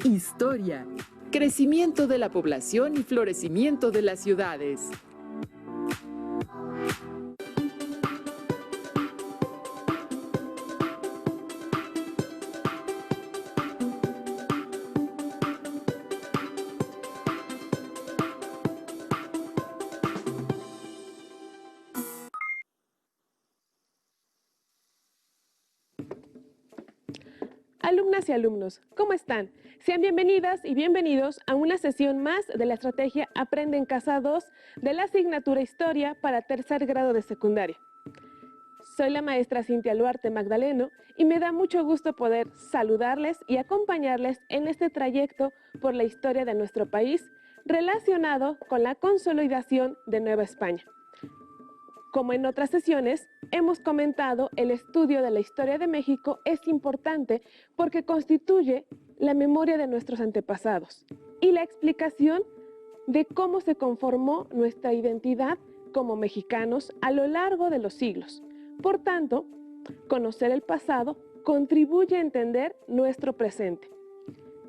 Historia, crecimiento de la población y florecimiento de las ciudades. Alumnas y alumnos, ¿cómo están? Sean bienvenidas y bienvenidos a una sesión más de la estrategia Aprende en Casa 2 de la asignatura Historia para tercer grado de secundaria. Soy la maestra Cintia Luarte Magdaleno y me da mucho gusto poder saludarles y acompañarles en este trayecto por la historia de nuestro país relacionado con la consolidación de Nueva España. Como en otras sesiones, hemos comentado, el estudio de la historia de México es importante porque constituye la memoria de nuestros antepasados y la explicación de cómo se conformó nuestra identidad como mexicanos a lo largo de los siglos. Por tanto, conocer el pasado contribuye a entender nuestro presente.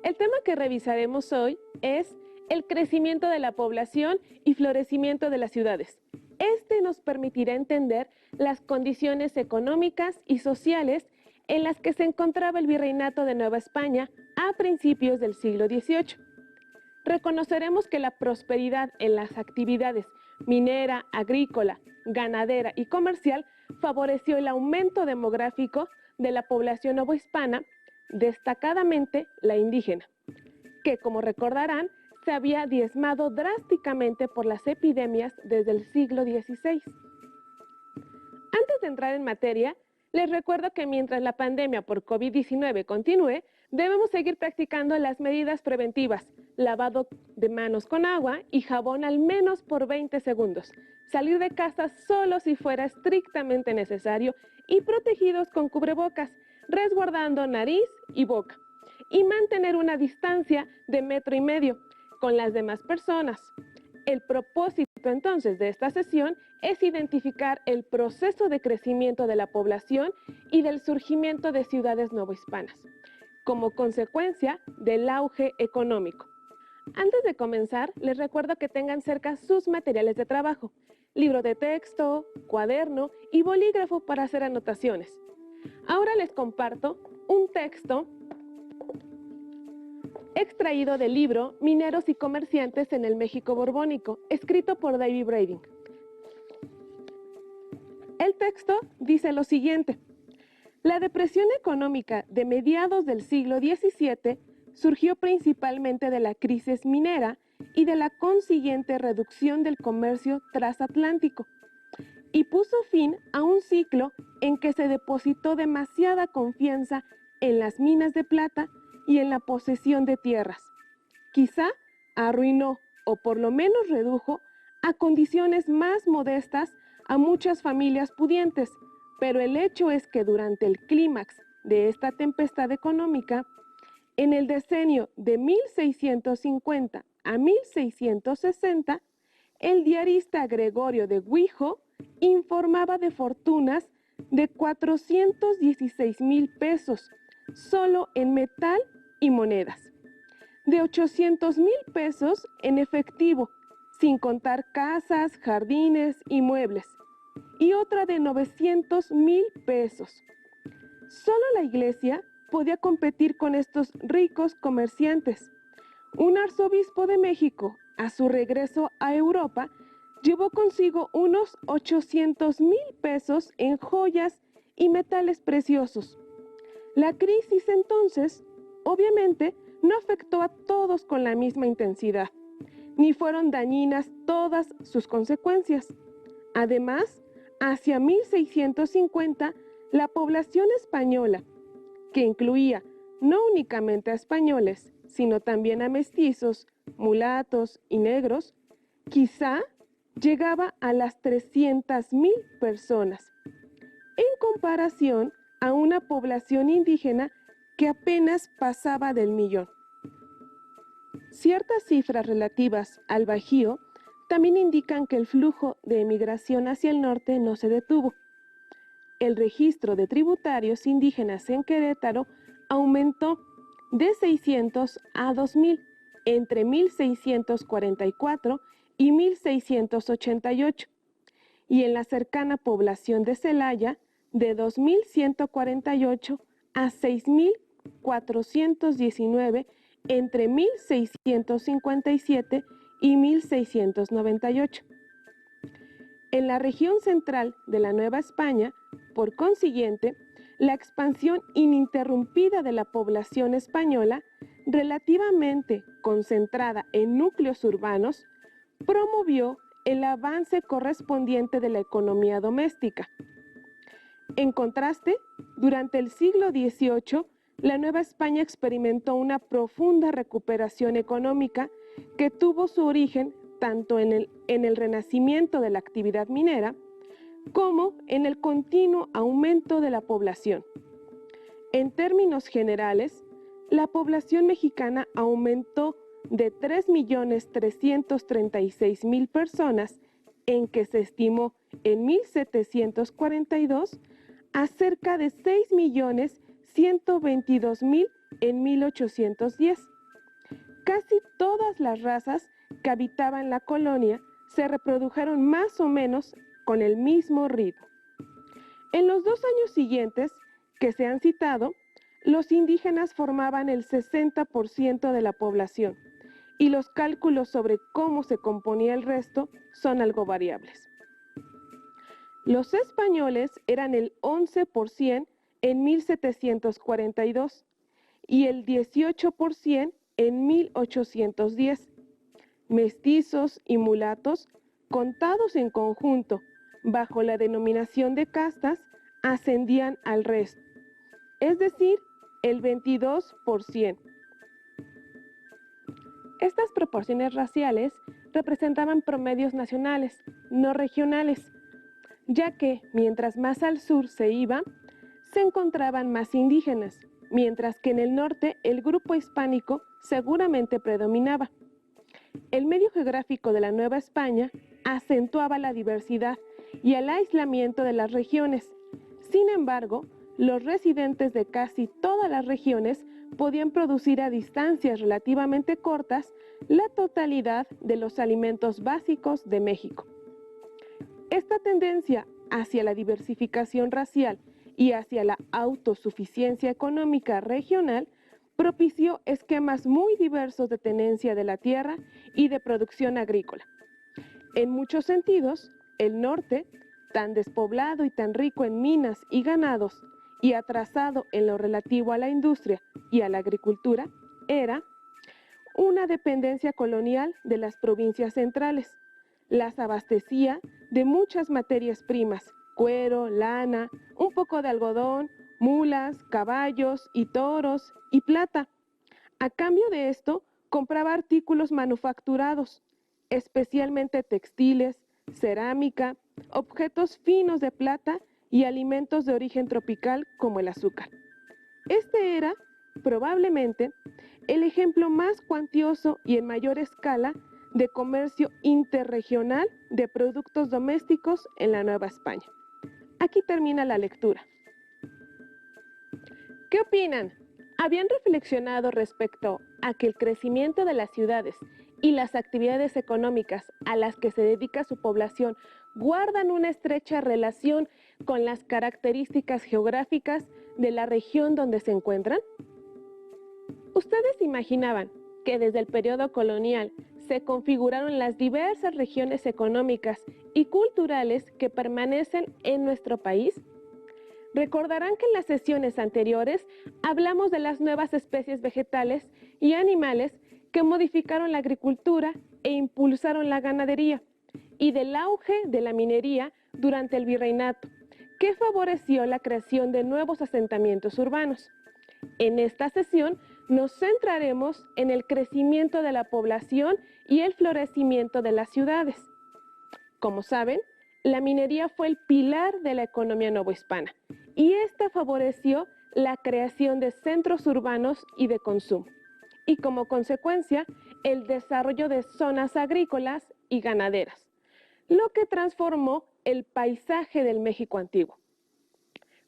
El tema que revisaremos hoy es el crecimiento de la población y florecimiento de las ciudades. Este nos permitirá entender las condiciones económicas y sociales en las que se encontraba el virreinato de Nueva España a principios del siglo XVIII. Reconoceremos que la prosperidad en las actividades minera, agrícola, ganadera y comercial favoreció el aumento demográfico de la población novohispana, destacadamente la indígena, que, como recordarán, se había diezmado drásticamente por las epidemias desde el siglo XVI. Antes de entrar en materia, les recuerdo que mientras la pandemia por COVID-19 continúe, debemos seguir practicando las medidas preventivas: lavado de manos con agua y jabón al menos por 20 segundos, salir de casa solo si fuera estrictamente necesario y protegidos con cubrebocas, resguardando nariz y boca, y mantener una distancia de 1,5 metros con las demás personas. El propósito entonces de esta sesión es identificar el proceso de crecimiento de la población y del surgimiento de ciudades novohispanas, como consecuencia del auge económico. Antes de comenzar, les recuerdo que tengan cerca sus materiales de trabajo: libro de texto, cuaderno y bolígrafo para hacer anotaciones. Ahora les comparto un texto extraído del libro Mineros y Comerciantes en el México Borbónico, escrito por David Brading. El texto dice lo siguiente: la depresión económica de mediados del siglo XVII surgió principalmente de la crisis minera y de la consiguiente reducción del comercio transatlántico, y puso fin a un ciclo en que se depositó demasiada confianza en las minas de plata y en la posesión de tierras. Quizá arruinó, o por lo menos redujo, a condiciones más modestas a muchas familias pudientes, pero el hecho es que durante el clímax de esta tempestad económica, en el decenio de 1650 a 1660, el diarista Gregorio de Guijo informaba de fortunas de 416,000 pesos, solo en metal y monedas, de 800,000 pesos en efectivo, sin contar casas, jardines y muebles, y otra de 900,000 pesos. Solo la iglesia podía competir con estos ricos comerciantes. Un arzobispo de México, a su regreso a Europa, llevó consigo unos 800,000 pesos en joyas y metales preciosos. La crisis entonces, obviamente, no afectó a todos con la misma intensidad, ni fueron dañinas todas sus consecuencias. Además, hacia 1650, la población española, que incluía no únicamente a españoles, sino también a mestizos, mulatos y negros, quizá llegaba a las 300,000 personas, en comparación a una población indígena que apenas pasaba del 1,000,000. Ciertas cifras relativas al Bajío también indican que el flujo de emigración hacia el norte no se detuvo. El registro de tributarios indígenas en Querétaro aumentó de 600 a 2000 entre 1644 y 1688, y en la cercana población de Celaya de 2148 a 6419 entre 1657 y 1698. En la región central de la Nueva España, por consiguiente, la expansión ininterrumpida de la población española, relativamente concentrada en núcleos urbanos, promovió el avance correspondiente de la economía doméstica. En contraste, durante el siglo XVIII, la Nueva España experimentó una profunda recuperación económica que tuvo su origen tanto en el renacimiento de la actividad minera como en el continuo aumento de la población. En términos generales, la población mexicana aumentó de 3.336.000 personas, en que se estimó en 1742, a cerca de 6.122.000 en 1810. Casi todas las razas que habitaban la colonia se reprodujeron más o menos con el mismo ritmo. En los 2 años siguientes que se han citado, los indígenas formaban el 60% de la población, y los cálculos sobre cómo se componía el resto son algo variables. Los españoles eran el 11% en 1742 y el 18% en 1810. Mestizos y mulatos, contados en conjunto bajo la denominación de castas, ascendían al resto, es decir, el 22%. Estas proporciones raciales representaban promedios nacionales, no regionales, ya que mientras más al sur se iba, se encontraban más indígenas, mientras que en el norte el grupo hispánico seguramente predominaba. El medio geográfico de la Nueva España acentuaba la diversidad y el aislamiento de las regiones. Sin embargo, los residentes de casi todas las regiones podían producir a distancias relativamente cortas la totalidad de los alimentos básicos de México. Esta tendencia hacia la diversificación racial y hacia la autosuficiencia económica regional propició esquemas muy diversos de tenencia de la tierra y de producción agrícola. En muchos sentidos, el norte, tan despoblado y tan rico en minas y ganados, y atrasado en lo relativo a la industria y a la agricultura, era una dependencia colonial de las provincias centrales. Las abastecía de muchas materias primas, cuero, lana, un poco de algodón, mulas, caballos y toros y plata. A cambio de esto, compraba artículos manufacturados, especialmente textiles, cerámica, objetos finos de plata y alimentos de origen tropical como el azúcar. Este era, probablemente, el ejemplo más cuantioso y en mayor escala de comercio interregional de productos domésticos en la Nueva España. Aquí termina la lectura. ¿Qué opinan? ¿Habían reflexionado respecto a que el crecimiento de las ciudades y las actividades económicas a las que se dedica su población guardan una estrecha relación con las características geográficas de la región donde se encuentran? ¿Ustedes imaginaban que desde el periodo colonial se configuraron las diversas regiones económicas y culturales que permanecen en nuestro país? Recordarán que en las sesiones anteriores hablamos de las nuevas especies vegetales y animales que modificaron la agricultura e impulsaron la ganadería, y del auge de la minería durante el virreinato, que favoreció la creación de nuevos asentamientos urbanos. En esta sesión nos centraremos en el crecimiento de la población y el florecimiento de las ciudades. Como saben, la minería fue el pilar de la economía novohispana, y esta favoreció la creación de centros urbanos y de consumo, y como consecuencia, el desarrollo de zonas agrícolas y ganaderas, lo que transformó el paisaje del México antiguo.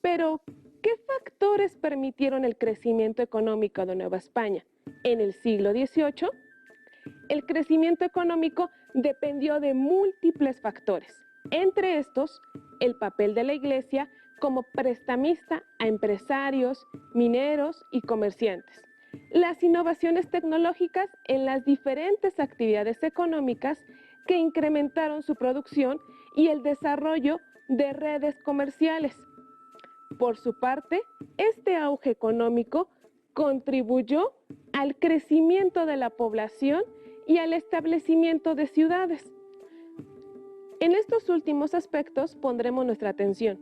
Pero, ¿Qué factores permitieron el crecimiento económico de Nueva España en el siglo XVIII? El crecimiento económico dependió de múltiples factores, entre estos, el papel de la Iglesia como prestamista a empresarios, mineros y comerciantes, las innovaciones tecnológicas en las diferentes actividades económicas que incrementaron su producción y el desarrollo de redes comerciales. Por su parte, este auge económico contribuyó al crecimiento de la población y al establecimiento de ciudades. En estos últimos aspectos pondremos nuestra atención.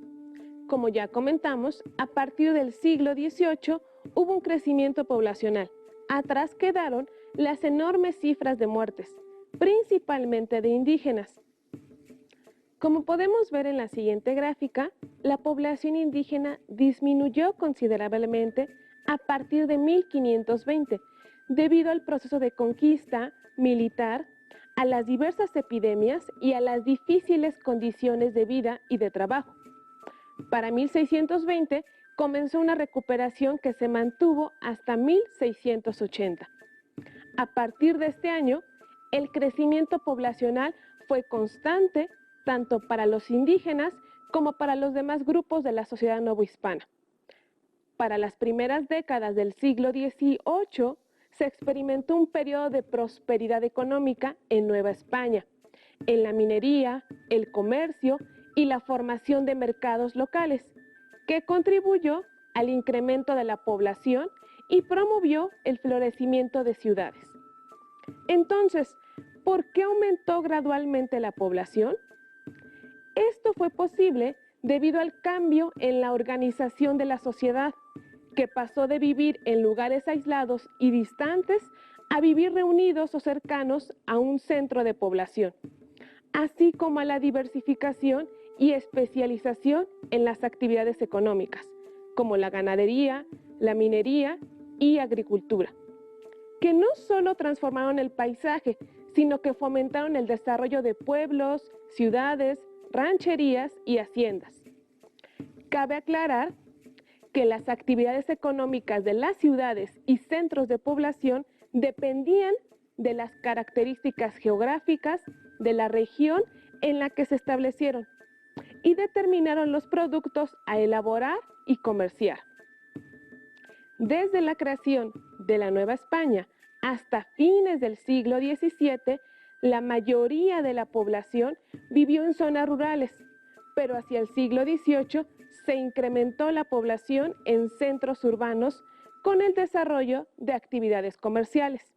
Como ya comentamos, a partir del siglo XVIII hubo un crecimiento poblacional. Atrás quedaron las enormes cifras de muertes, principalmente de indígenas. Como podemos ver en la siguiente gráfica, la población indígena disminuyó considerablemente a partir de 1520, debido al proceso de conquista militar, a las diversas epidemias y a las difíciles condiciones de vida y de trabajo. Para 1620 comenzó una recuperación que se mantuvo hasta 1680. A partir de este año, el crecimiento poblacional fue constante tanto para los indígenas como para los demás grupos de la sociedad novohispana. Para las primeras décadas del siglo XVIII se experimentó un periodo de prosperidad económica en Nueva España, en la minería, el comercio y la formación de mercados locales, que contribuyó al incremento de la población y promovió el florecimiento de ciudades. Entonces, ¿por qué aumentó gradualmente la población? Esto fue posible debido al cambio en la organización de la sociedad, que pasó de vivir en lugares aislados y distantes a vivir reunidos o cercanos a un centro de población, así como a la diversificación y especialización en las actividades económicas, como la ganadería, la minería y agricultura, que no solo transformaron el paisaje, sino que fomentaron el desarrollo de pueblos, ciudades, rancherías y haciendas. Cabe aclarar que las actividades económicas de las ciudades y centros de población dependían de las características geográficas de la región en la que se establecieron y determinaron los productos a elaborar y comerciar. Desde la creación de la Nueva España hasta fines del siglo XVII, la mayoría de la población vivió en zonas rurales, pero hacia el siglo XVIII se incrementó la población en centros urbanos con el desarrollo de actividades comerciales.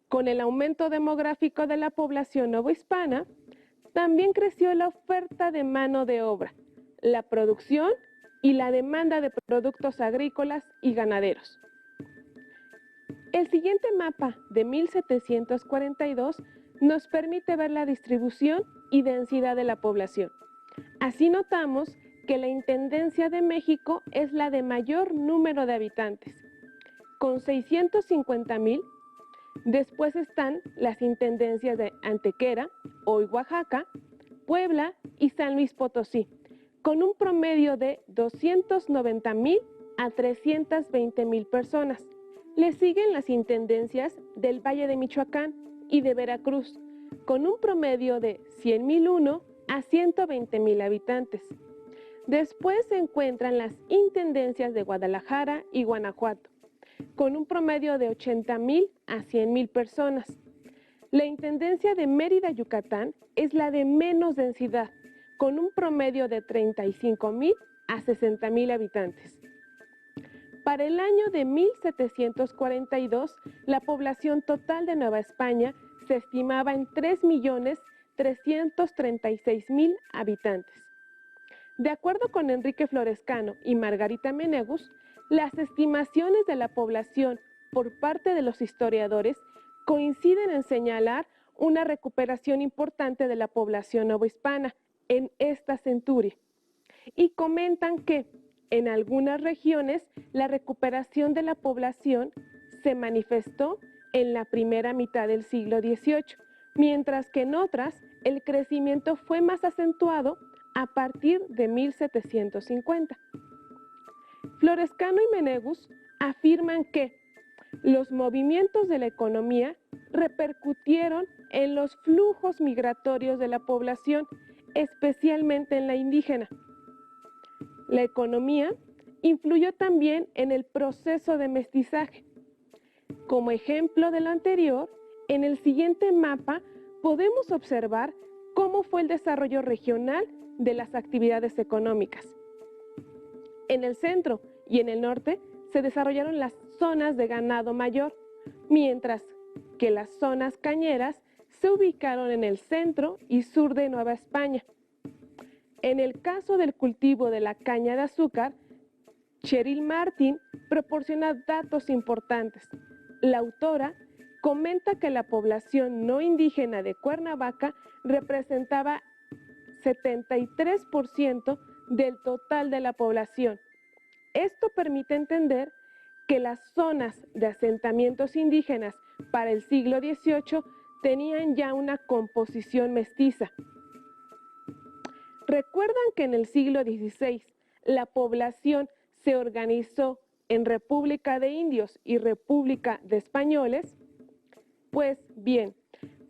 Con el aumento demográfico de la población novohispana, también creció la oferta de mano de obra, la producción y la demanda de productos agrícolas y ganaderos. El siguiente mapa de 1742 nos permite ver la distribución y densidad de la población. Así notamos que la Intendencia de México es la de mayor número de habitantes, con 650,000. Después están las intendencias de Antequera, hoy Oaxaca, Puebla y San Luis Potosí, con un promedio de 290,000 a 320,000 personas. Le siguen las intendencias del Valle de Michoacán y de Veracruz, con un promedio de 100,001 a 120,000 habitantes. Después se encuentran las intendencias de Guadalajara y Guanajuato, con un promedio de 80,000 a 100,000 personas. La intendencia de Mérida, Yucatán, es la de menos densidad, con un promedio de 35,000 a 60,000 habitantes. Para el año de 1742, la población total de Nueva España se estimaba en 3,336,000 habitantes. De acuerdo con Enrique Florescano y Margarita Menegus, las estimaciones de la población por parte de los historiadores coinciden en señalar una recuperación importante de la población novohispana en esta centuria y comentan que en algunas regiones la recuperación de la población se manifestó en la primera mitad del siglo XVIII, mientras que en otras el crecimiento fue más acentuado a partir de 1750. Florescano y Menegus afirman que los movimientos de la economía repercutieron en los flujos migratorios de la población, especialmente en la indígena. La economía influyó también en el proceso de mestizaje. Como ejemplo de lo anterior, en el siguiente mapa podemos observar cómo fue el desarrollo regional de las actividades económicas. En el centro y en el norte se desarrollaron las zonas de ganado mayor, mientras que las zonas cañeras se ubicaron en el centro y sur de Nueva España. En el caso del cultivo de la caña de azúcar, Cheryl Martin proporciona datos importantes. La autora comenta que la población no indígena de Cuernavaca representaba 73% del total de la población. Esto permite entender que las zonas de asentamientos indígenas para el siglo XVIII tenían ya una composición mestiza. ¿Recuerdan que en el siglo XVI la población se organizó en República de Indios y República de Españoles? Pues bien,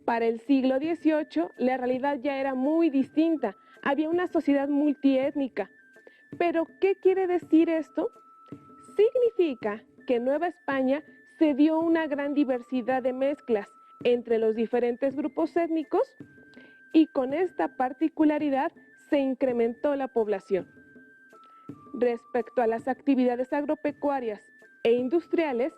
para el siglo XVIII la realidad ya era muy distinta. Había una sociedad multiétnica. ¿Pero qué quiere decir esto? Significa que en Nueva España se dio una gran diversidad de mezclas entre los diferentes grupos étnicos y con esta particularidad se incrementó la población. Respecto a las actividades agropecuarias e industriales,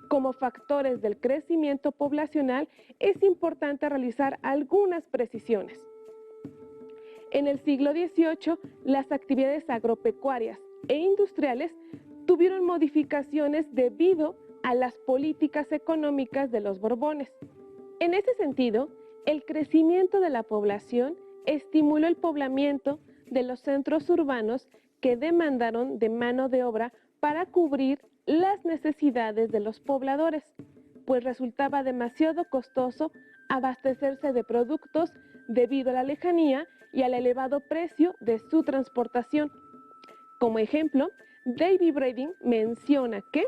como factores del crecimiento poblacional, es importante realizar algunas precisiones. En el siglo XVIII, las actividades agropecuarias e industriales tuvieron modificaciones debido a las políticas económicas de los Borbones. En ese sentido, el crecimiento de la población estimuló el poblamiento de los centros urbanos que demandaron de mano de obra para cubrir las necesidades de los pobladores, pues resultaba demasiado costoso abastecerse de productos debido a la lejanía y al elevado precio de su transportación. Como ejemplo, David Braden menciona que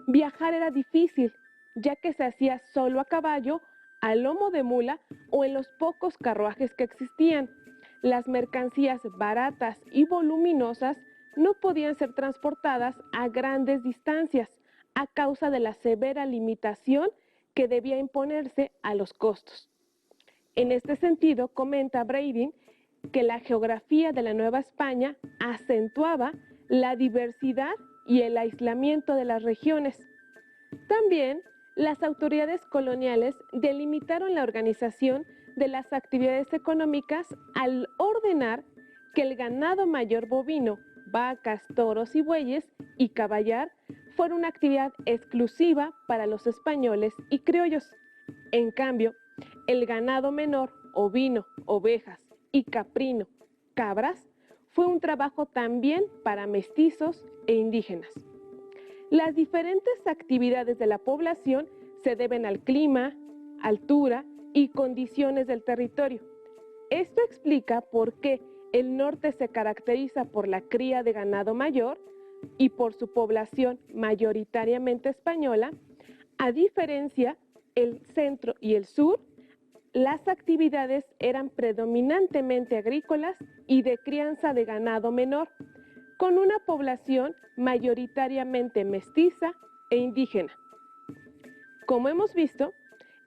viajar era difícil, ya que se hacía solo a caballo, a lomo de mula o en los pocos carruajes que existían. Las mercancías baratas y voluminosas no podían ser transportadas a grandes distancias a causa de la severa limitación que debía imponerse a los costos. En este sentido, comenta Braden que la geografía de la Nueva España acentuaba la diversidad y el aislamiento de las regiones. También, las autoridades coloniales delimitaron la organización de las actividades económicas al ordenar que el ganado mayor bovino, vacas, toros y bueyes y caballar fuera una actividad exclusiva para los españoles y criollos. En cambio, el ganado menor, ovino, ovejas y caprino, cabras, fue un trabajo también para mestizos e indígenas. Las diferentes actividades de la población se deben al clima, altura y condiciones del territorio. Esto explica por qué el norte se caracteriza por la cría de ganado mayor y por su población mayoritariamente española, a diferencia el centro y el sur. Las actividades eran predominantemente agrícolas y de crianza de ganado menor, con una población mayoritariamente mestiza e indígena. Como hemos visto,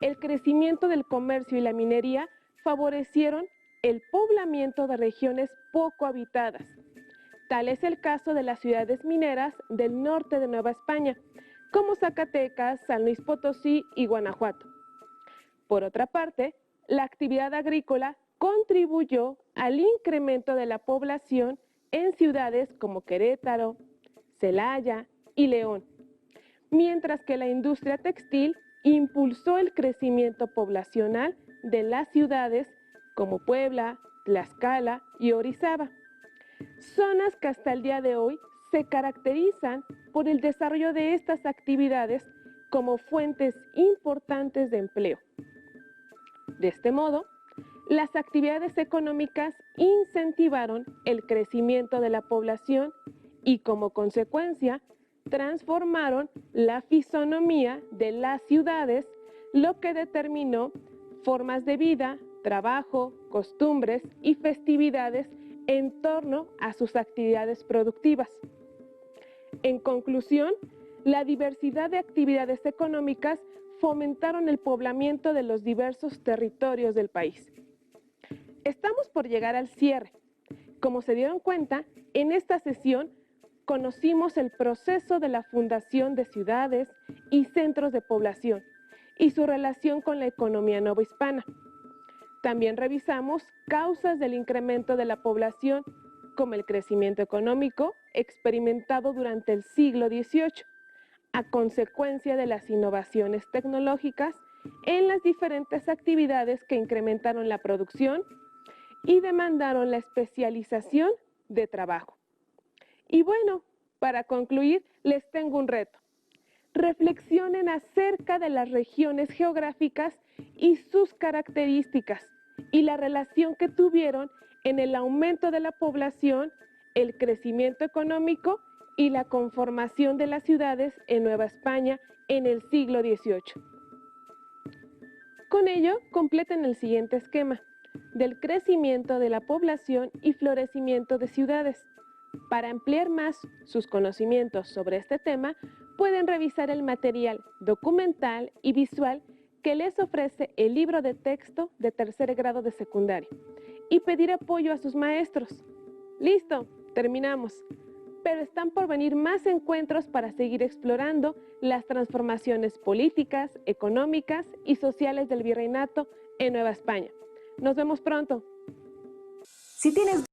el crecimiento del comercio y la minería favorecieron el poblamiento de regiones poco habitadas. Tal es el caso de las ciudades mineras del norte de Nueva España, como Zacatecas, San Luis Potosí y Guanajuato. Por otra parte, la actividad agrícola contribuyó al incremento de la población en ciudades como Querétaro, Celaya y León, mientras que la industria textil impulsó el crecimiento poblacional de las ciudades como Puebla, Tlaxcala y Orizaba, zonas que hasta el día de hoy se caracterizan por el desarrollo de estas actividades como fuentes importantes de empleo. De este modo, las actividades económicas incentivaron el crecimiento de la población y como consecuencia transformaron la fisonomía de las ciudades, lo que determinó formas de vida, trabajo, costumbres y festividades en torno a sus actividades productivas. En conclusión, la diversidad de actividades económicas fomentaron el poblamiento de los diversos territorios del país. Estamos por llegar al cierre. Como se dieron cuenta, en esta sesión conocimos el proceso de la fundación de ciudades y centros de población y su relación con la economía novohispana. También revisamos causas del incremento de la población, como el crecimiento económico experimentado durante el siglo XVIII, a consecuencia de las innovaciones tecnológicas en las diferentes actividades que incrementaron la producción y demandaron la especialización de trabajo. Y bueno, para concluir, les tengo un reto. Reflexionen acerca de las regiones geográficas y sus características y la relación que tuvieron en el aumento de la población, el crecimiento económico y la conformación de las ciudades en Nueva España en el siglo XVIII. Con ello, completen el siguiente esquema del crecimiento de la población y florecimiento de ciudades. Para ampliar más sus conocimientos sobre este tema, pueden revisar el material documental y visual que les ofrece el libro de texto de tercer grado de secundaria y pedir apoyo a sus maestros. ¡Listo! Terminamos. Pero están por venir más encuentros para seguir explorando las transformaciones políticas, económicas y sociales del virreinato en Nueva España. Nos vemos pronto. Si tienes